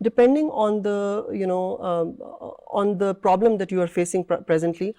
Depending on the problem that you are facing presently,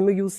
MOUs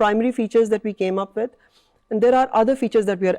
primary features that we came up with, and there are other features that we are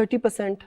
30%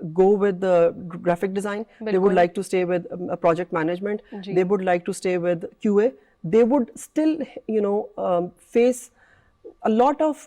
go with the graphic design, they would like to stay with project management, they would like to stay with QA, they would still face a lot of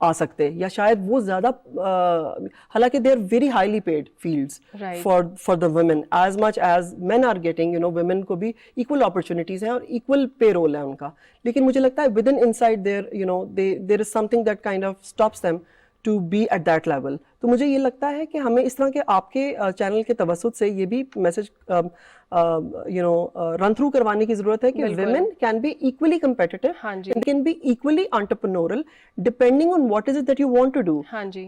آ سکتے, یا شاید وہ زیادہ حالانکہ they are very highly paid fields for the women as much as men are getting, women کو بھی equal opportunities ہیں اور ایکول پے رول ہے ان کا, لیکن مجھے لگتا ہے with in inside there is something that kind of stops them to be at that level. تو مجھے یہ لگتا ہے کہ ہمیں اس طرح کے آپ کے چینل کے توسط سے یہ بھی میسج رن تھرو کروانے کی ضرورت ہے کہ women can be equally competitive, and can be equally entrepreneurial depending on what is it that you want to do.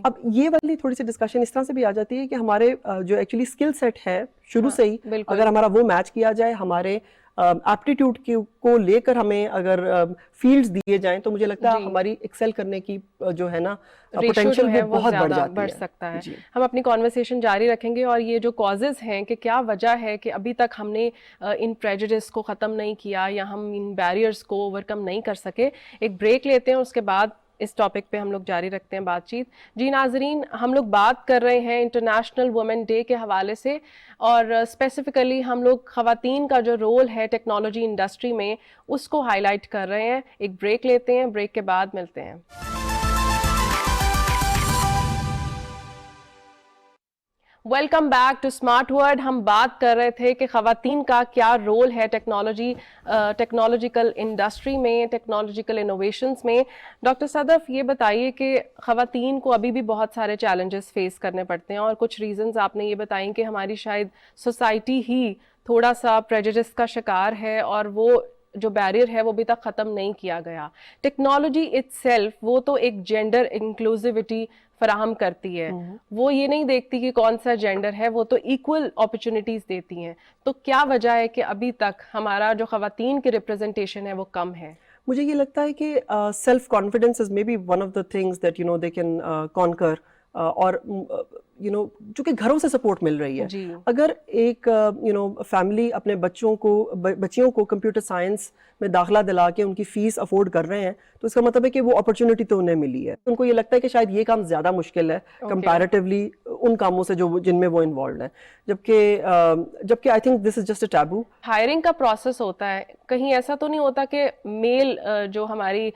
اب یہ والی تھوڑی سی ڈسکشن اس طرح سے بھی آ جاتی ہے کہ ہمارے جو ایکچولی اسکل سیٹ ہے شروع سے ہی اگر ہمارا وہ میچ کیا جائے ہمارے ایپٹیٹیوڈ کو لے کر ہمیں اگر فیلڈز دیے جائیں تو مجھے لگتا ہے ہماری ایکسل کرنے کی جو ہے نا پوٹینشیل ہے بہت بڑھ سکتا ہے. ہم اپنی کانورسیشن جاری رکھیں گے, اور یہ جو کازز ہیں کہ کیا وجہ ہے کہ ابھی تک ہم نے ان پریجڈس کو ختم نہیں کیا یا ہم ان بیریئرز کو اوور کم نہیں کر سکے. ایک بریک لیتے ہیں, اس کے بعد اس ٹاپک پہ ہم لوگ جاری رکھتے ہیں بات چیت. جی ناظرین, ہم لوگ بات کر رہے ہیں انٹرنیشنل وومن ڈے کے حوالے سے, اور اسپیسیفکلی ہم لوگ خواتین کا جو رول ہے ٹیکنالوجی انڈسٹری میں اس کو ہائی لائٹ کر رہے ہیں. ایک بریک لیتے ہیں, بریک کے بعد ملتے ہیں. Welcome back to smart word. ہم بات کر رہے تھے کہ خواتین کا کیا رول ہے ٹیکنالوجیکل انڈسٹری میں, ٹیکنالوجیکل انوویشنز میں. ڈاکٹر صدف, یہ بتائیے کہ خواتین کو ابھی بھی بہت سارے چیلنجز فیس کرنے پڑتے ہیں, اور کچھ ریزنز آپ نے یہ بتائیں کہ ہماری شاید سوسائٹی ہی تھوڑا سا پریجڈس کا شکار ہے, اور وہ جو بیریئر ہے وہ ابھی تک ختم نہیں کیا گیا. ٹیکنالوجی اٹ سیلف وہ تو ایک جینڈر انکلوزیوٹی فراہم کرتی ہے, وہ یہ نہیں دیکھتی کہ کون سا جینڈر ہے, وہ تو ایکول اپرچونیٹیز دیتی ہیں. تو کیا وجہ ہے کہ ابھی تک ہمارا جو خواتین کی ریپرزنٹیشن ہے وہ کم ہے؟ مجھے یہ لگتا ہے کہ self confidence is maybe one of the things that they can conquer, اور چونکہ گھروں سے سپورٹ مل رہی ہے. اگر ایک فیملی اپنے بچیوں کو کمپیوٹر سائنس میں داخلہ دلا کے ان کی فیس افورڈ کر رہے ہیں تو اس کا مطلب ہے کہ وہ اپرچونٹی تو انہیں ملی ہے. ان کو یہ لگتا ہے کہ شاید یہ کام زیادہ مشکل ہے کمپیریٹیولی ان کاموں سے جن میں وہ انوالوڈ ہیں, جبکہ I think this is just a taboo. Hiring کا پروسیس ہوتا ہے, کہیں ایسا تو نہیں ہوتا کہ میل جو ہماری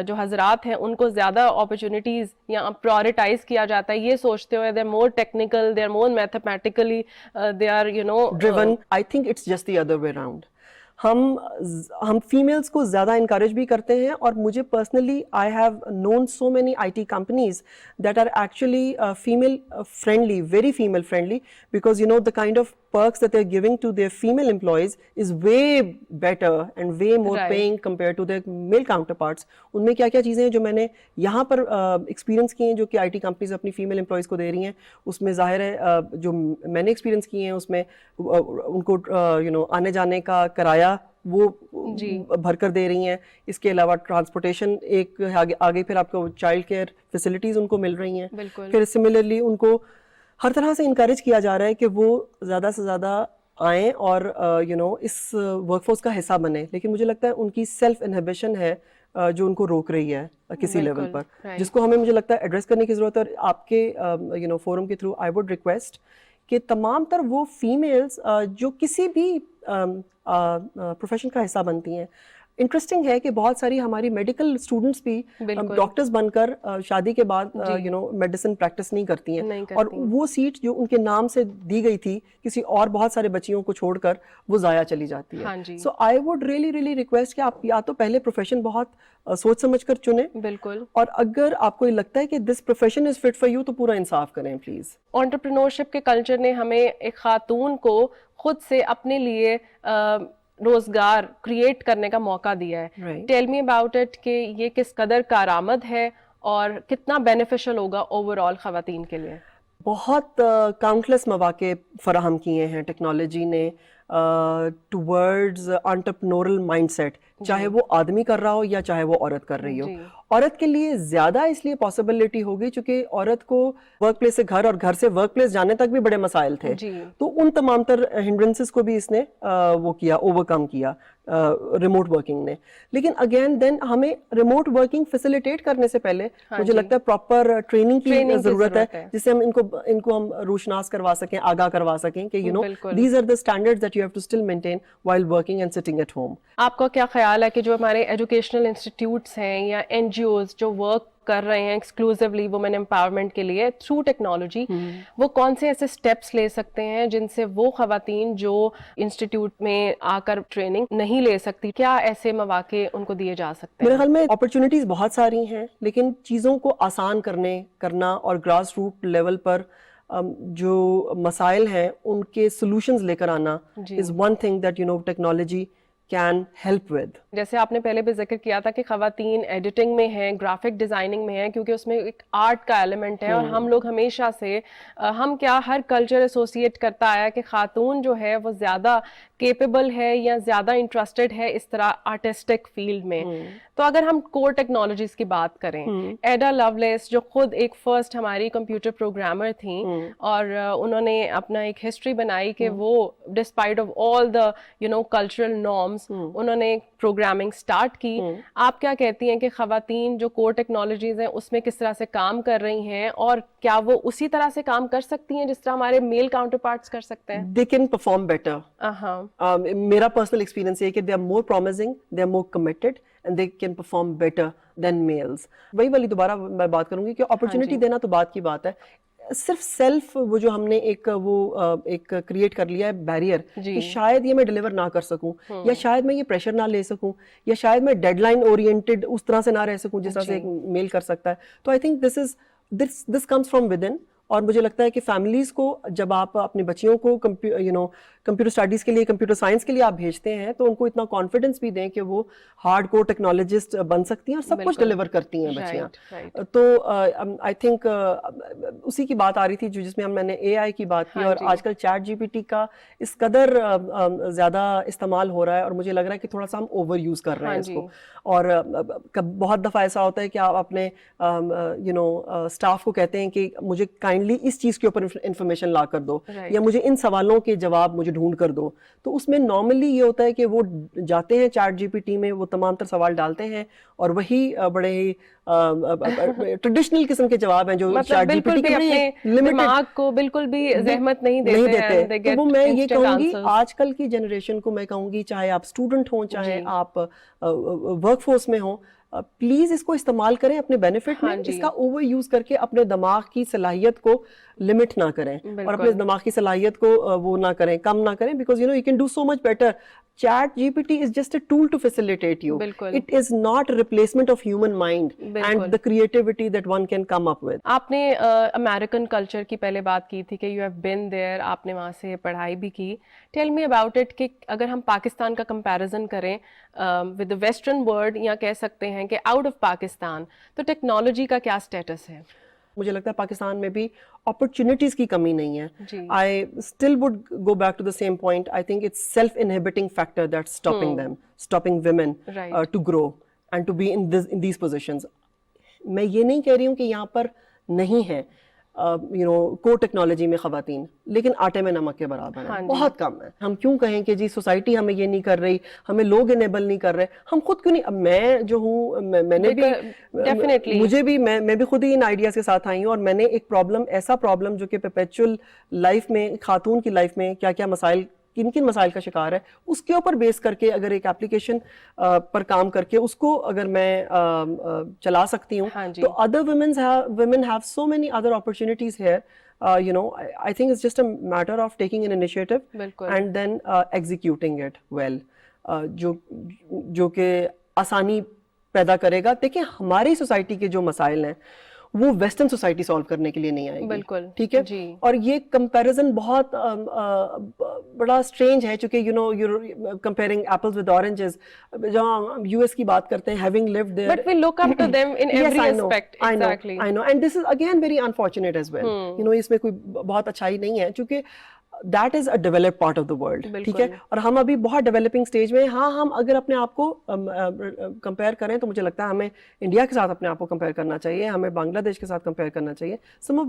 جو حضرات ہیں ان کو زیادہ اپرچونیٹیز یا پرائورٹائز کیا جاتا ہے یہ سوچتے ہوئے they're more technical, they're more mathematically, they are driven. I think it's just the other way around. ہم فیمیلز کو زیادہ انکریج بھی کرتے ہیں, اور مجھے personally I have known so many I T companies that are actually female friendly, very female friendly, because the kind of perks that they're giving to their female employees is way better and way more paying compared to their male counterparts. ان میں کیا کیا چیزیں ہیں جو میں نے یہاں پر experience کی ہیں جو کہ آئی ٹی کمپنیز اپنی فیمیل امپلائیز کو دے رہی ہیں, اس میں ظاہر ہے جو میں نے ایکسپیرینس کیے ہیں اس میں ان کو آنے جانے کا کرایہ وہ بھر کر دے رہی ہیں. اس کے علاوہ ٹرانسپورٹیشن ایک آگے پھر آپ کو چائلڈ کیئر فیسلٹیز ان کو مل رہی ہیں. پھر سملرلی ان کو ہر طرح سے انکریج کیا جا رہا ہے کہ وہ زیادہ سے زیادہ آئیں اور اس ورک فورس کا حصہ بنیں. لیکن مجھے لگتا ہے ان کی سیلف انہیبیشن ہے جو ان کو روک رہی ہے کسی لیول پر, جس کو ہمیں مجھے لگتا ہے ایڈریس کرنے کی ضرورت ہے. اور آپ کے فورم کے تھرو آئی وڈ ریکویسٹ کہ تمام تر وہ فیمیلز جو کسی بھی پروفیشن کا حصہ بنتی ہیں, انٹرسٹنگ ہے کہ بہت ساری ہماری میڈیکل اسٹوڈنٹس بھی ڈاکٹرز بن کر شادی کے بعد میڈیسن پریکٹس نہیں کرتی ہیں, اور وہ سیٹ جو ان کے نام سے دی گئی تھی کسی اور بہت سارے بچیوں کو چھوڑ کر وہ ضائع چلی جاتی ہے. سو آئی وڈ ریئلی ریکویسٹ کہ آپ یا تو پہلے پروفیشن بہت سوچ سمجھ کر چنیں, بالکل, اور اگر آپ کو یہ لگتا ہے کہ this profession is fit for you تو پورا انصاف کریں پلیز. انٹرپرینورشپ کے کلچر نے ہمیں ایک خاتون کو خود سے اپنے لیے روزگار کریٹ کرنے کا موقع دیا ہے. ٹیل می اباؤٹ اٹ کہ یہ کس قدر کارآمد ہے اور کتنا بینیفیشل ہوگا اوور آل خواتین کے لیے. بہت کاؤنٹلیس مواقع فراہم کیے ہیں ٹیکنالوجی نے ٹورڈز انٹرپرینورل مائنڈ سیٹ, چاہے وہ آدمی کر رہا ہو یا چاہے وہ عورت کر رہی ہو. عورت کے لیے زیادہ اس لیے پاسبلٹی ہوگی چونکہ عورت کو ورک پلیس سے گھر اور گھر سے ورک پلیس جانے تک بھی بڑے مسائل تھے, تو ان تمام تر ہنڈرنسز کو بھی اس نے وہ کیا, اوور کم کیا ریموٹ ورکنگ نے. لیکن اگین دین ہمیں ریموٹ ورکنگ فیسیلیٹیٹ کرنے سے پہلے مجھے لگتا ہے پراپر ٹریننگ کی ضرورت ہے, جس سے ہم ان کو ہم روشناس کروا سکیں, آگاہ کروا سکیں کہ these are the standards that you have to still maintain while working and sitting at home. آپ کا کیا خیال ہے کہ جو ہمارے ایجوکیشنل انسٹیٹیوٹس ہیں یا NGO NGOs جو ورک کر رہے ہیں ایکسکلوسیولی وومن امپاورمنٹ کے لیے تھرو ٹیکنالوجی, وہ کون سے ایسے اسٹیپس لے سکتے ہیں جن سے وہ خواتین جو انسٹیٹیوٹ میں آ کر ٹریننگ نہیں لے سکتی, کیا ایسے مواقع ان کو دیے جا سکتے ہیں؟ میرے خیال میں اپرچونیٹیز بہت ساری ہیں, لیکن چیزوں کو آسان کرنا اور گراس روٹ لیول پر جو مسائل ہیں ان کے سولوشنز لے کر آنا is one thing that technology can help with. جیسے آپ نے پہلے بھی ذکر کیا تھا کہ خواتین ایڈیٹنگ میں ہیں, گرافک ڈیزائننگ میں ہیں, کیونکہ اس میں ایک آرٹ کا ایلیمنٹ ہے, اور ہم لوگ ہمیشہ سے ہر کلچر ایسوسیٹ کرتا آیا کہ خاتون جو ہے وہ زیادہ کیپیبل ہے یا زیادہ انٹرسٹڈ ہے اس طرح آرٹسٹک فیلڈ میں. تو اگر ہم کور ٹیکنالوجیز کی بات کریں, ایڈا لولیس جو خود ایک فرسٹ ہماری کمپیوٹر پروگرامر تھیں, اور انہوں نے اپنا ایک ہسٹری بنائی کہ وہ despite of all the cultural norms انہوں نے پروگرامنگ سٹارٹ کی. آپ کیا کہتی ہیں کہ خواتین جو کور ٹیکنالوجیز ہیں اس میں کس طرح سے کام کر رہی ہیں, اور کیا وہ اسی طرح سے کام کر سکتی ہیں جس طرح ہمارے میل کاؤنٹر پارٹس کر سکتے ہیں؟ They can perform better. میرا پرسنل ایکسپیرینس یہ ہے کہ they are more promising, they are more committed and they can perform better than males. وہی والی دوبارہ میں بات کروں گی کہ اپرچونٹی دینا تو بات کی بات ہے, صرف سیلف وہ جو ہم نے ایک کریٹ کر لیا ہے بیریئر کہ شاید یہ میں ڈیلیور نہ کر سکوں, یا شاید میں یہ پریشر نہ لے سکوں, یا شاید میں ڈیڈ لائن اورینٹڈ اس طرح سے نہ رہ سکوں جس طرح سے ایک میل کر سکتا ہے. تو I think this comes from with in. اور مجھے لگتا ہے کہ فیملیز کو جب آپ اپنی بچیوں کو کمپیوٹر اسٹڈیز کے لیے, کمپیوٹر سائنس کے لیے آپ بھیجتے ہیں, تو ان کو اتنا کانفیڈنس بھی دیں کہ وہ ہارڈ کور ٹیکنالوجسٹ بن سکتی ہیں اور سب کچھ ڈیلیور کرتی ہیں بچیاں. تو آئی تھنک اسی کی بات آ رہی تھی جس میں میں نے اے آئی کی بات کی, اور آج کل چیٹ جی پی ٹی کا اس قدر زیادہ استعمال ہو رہا ہے, اور مجھے لگ رہا ہے کہ تھوڑا سا ہم اوور یوز کر رہے ہیں اس کو. اور بہت دفعہ ایسا ہوتا ہے کہ آپ اپنے اسٹاف کو کہتے ہیں کہ مجھے کائنڈلی اس چیز کے اوپر انفارمیشن لا کر دو, یا مجھے ان سوالوں کے جواب مجھے ڈھونڈ کر دو. تو اس میں نارملی یہ ہوتا ہے کہ وہ جاتے ہیں چیٹ جی پی ٹی میں, وہ تمام تر سوال ڈالتے ہیں, اور وہی بڑے ہی ٹریڈیشنل قسم کے جواب ہیں جو چیٹ جی پی ٹی کے دماغ کو بالکل بھی زحمت نہیں دیتے. تو وہ میں یہ کہوں گی آج کل کی جنریشن کو میں کہوں گی, چاہے آپ اسٹوڈنٹ ہوں, چاہے آپ ورک فورس میں ہوں, پلیز اس کو استعمال کریں اپنے بینیفٹ میں. اس کا اوور یوز کر کے اپنے دماغ کی صلاحیت کو لمٹ نہ کریں, اور اپنے دماغ کی صلاحیت کو وہ نہ کریں, کم نہ کریں, because you can do so much better. Chat GPT is just a tool to facilitate you. It is not a replacement of human mind and the creativity that one can come up with. آپ نے American culture کی پہلے بات کی تھی کہ you have been there, آپ نے وہاں سے پڑھائی بھی کی. Tell me about it کہ اگر ہم پاکستان کا کمپیریزن کریں with the western world, یا کہہ سکتے ہیں کہ out of پاکستان, تو ٹیکنالوجی کا کیا اسٹیٹس ہے؟ مجھے لگتا ہے پاکستان میں بھی اپرچونیٹیز کی کمی نہیں ہے. I still would go back to the same point. I think it's self-inhibiting factor that's stopping them, stopping women to grow and to be in these positions. میں یہ نہیں کہہ رہی ہوں کہ یہاں پر نہیں ہے کو ٹیکنالوجی میں خواتین, لیکن آٹے میں نمک کے برابر ہے, بہت کم ہے. ہم کیوں کہیں کہ جی سوسائٹی ہمیں یہ نہیں کر رہی, ہمیں لوگ انیبل نہیں کر رہے, ہم خود کیوں نہیں. اب میں جو ہوں, میں نے بھی, مجھے بھی, میں بھی خود ہی ان آئیڈیاز کے ساتھ آئی ہوں, اور میں نے ایک ایسا پرابلم جو کہ پرپیچول لائف میں, خاتون کی لائف میں کیا کیا مسائل, کن کن مسائل کا شکار ہے, اس کے اوپر بیس کر کے اگر ایک ایپلیکیشن پر کام کر کے اس کو اگر میں چلا سکتی ہوں, تو other women have so many other opportunities here. I think it's just a matter of taking an initiative and then executing it well, جو کہ آسانی پیدا کرے گا. دیکھیں ہماری سوسائٹی کے جو مسائل ہیں وہ ویسٹرن سوسائٹی سالو کرنے کے لیے نہیں آئے گی. بالکل ٹھیک ہے. اور یہ کمپیریزن بہت بڑا اسٹرینج ہے, چونکہ you're comparing apples with oranges. جہاں ہم یو ایس کی بات کرتے ہیں, having lived there, but we look up to them in every aspect. Exactly. I know, and this is again very unfortunate as well. اس میں کوئی بہت اچھائی نہیں ہے, چونکہ that is a developed part of the world. ٹھیک ہے. اور ہم ابھی بہت ڈیولپنگ اسٹیج میں. ہاں, ہم اگر اپنے آپ کو کمپیئر کریں تو مجھے لگتا ہے ہمیں انڈیا کے ساتھ اپنے آپ کو کمپیئر کرنا چاہیے, ہمیں بنگلہ دیش کے ساتھ کمپیئر کرنا چاہیے, some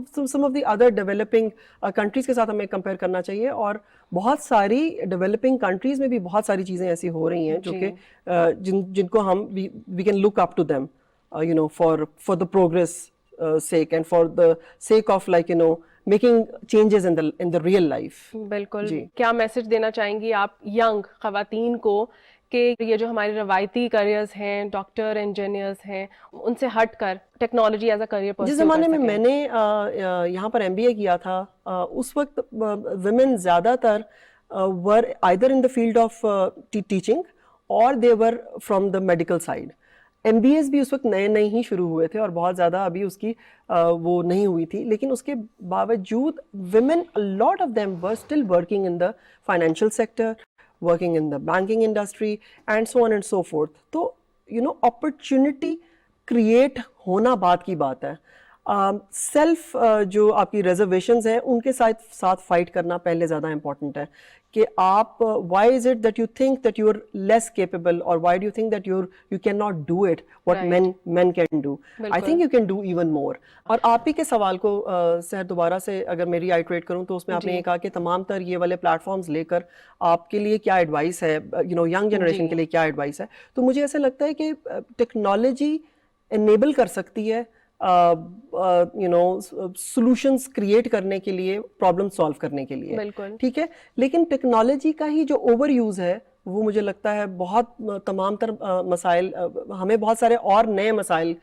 of the other developing countries کے ساتھ ہمیں کمپیئر کرنا چاہیے. اور بہت ساری ڈیولپنگ کنٹریز میں بھی بہت ساری چیزیں ایسی ہو رہی ہیں جو کہ جن کو ہم we can look up to them for the progress sake and for the sake of making changes in the real life. بالکل. کیا میسج دینا چاہیں گی آپ ینگ خواتین کو کہ یہ جو ہمارے روایتی کریئرز ہیں، ڈاکٹر، انجینئرز ہیں، ان سے ہٹ کر technology as a career perceive جس زمانے میں میں نے یہاں پر MBA کیا تھا، اس وقت ویمن زیادہ تر were either in the field of teaching or they were from the medical side. MBAs بھی اس وقت نئے نئے ہی شروع ہوئے تھے اور بہت زیادہ ابھی اس کی وہ نہیں ہوئی تھی، لیکن اس کے باوجود women, a lot of them were still working in the financial sector, working in the banking industry and so on and so forth. تو opportunity create ہونا بات کی بات ہے. سیلف جو آپ کی ریزرویشنز ہیں ان کے ساتھ فائٹ کرنا پہلے زیادہ امپورٹنٹ ہے کہ آپ why is it that you think that you are less capable or why do you think that you can not do it what men can do. I think you can do even more. اور آپ ہی کے سوال کو سر دوبارہ سے اگر میری iterate کروں تو اس میں آپ نے یہ کہا کہ تمام تر یہ والے پلیٹ فارمز لے کر آپ کے لیے کیا ایڈوائس ہے، ینگ جنریشن کے لیے کیا ایڈوائس ہے. تو مجھے ایسا لگتا ہے کہ ٹیکنالوجی انیبل کر سکتی ہے سولوشنس کریٹ کرنے کے لیے، پرابلم سالو کرنے کے لیے، ٹھیک ہے. لیکن ٹیکنالوجی کا ہی جو اوور یوز ہے وہ مجھے لگتا ہے بہت تمام تر مسائل، ہمیں بہت سارے اور نئے مسائل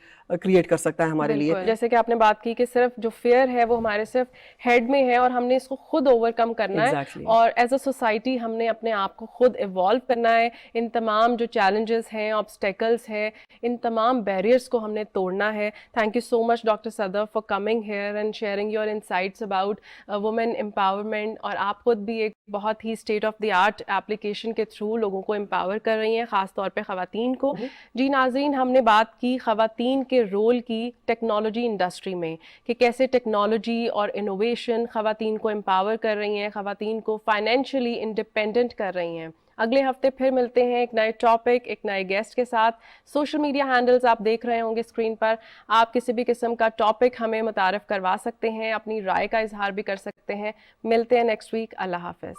کریٹ کر سکتا ہے ہمارے لیے. جیسے کہ آپ نے بات کی کہ صرف جو فیئر ہے وہ ہمارے صرف ہیڈ میں ہے اور ہم نے اس کو خود اوور کم کرنا ہے، اور ایز اے سوسائٹی ہم نے اپنے آپ کو خود ایوالو کرنا ہے. ان تمام جو چیلنجز ہیں، آبسٹیکلس ہیں، ان تمام بیریئرس کو ہم نے توڑنا ہے. Thank you so much doctor Sadaf for coming here and sharing your insights about women empowerment. اور آپ خود بھی ایک بہت ہی state of the art application کے تھرو لوگوں کو امپاور کر رہی ہیں، خاص طور پہ خواتین کو. جی ناظرین، ہم نے بات کی خواتین کے رول کی ٹیکنالوجی انڈسٹری میں، کہ کیسے ٹیکنالوجی اور انوویشن خواتین کو امپاور کر رہی ہیں، خواتین کو فائنینشلی انڈیپینڈنٹ کر رہی ہیں. اگلے ہفتے پھر ملتے ہیں ایک نئے ٹاپک، ایک نئے گیسٹ کے ساتھ. سوشل میڈیا ہینڈلز آپ دیکھ رہے ہوں گے اسکرین پر. آپ کسی بھی قسم کا ٹاپک ہمیں متعارف کروا سکتے ہیں، اپنی رائے کا اظہار بھی کر سکتے ہیں. ملتے ہیں نیکسٹ ویک. اللہ حافظ.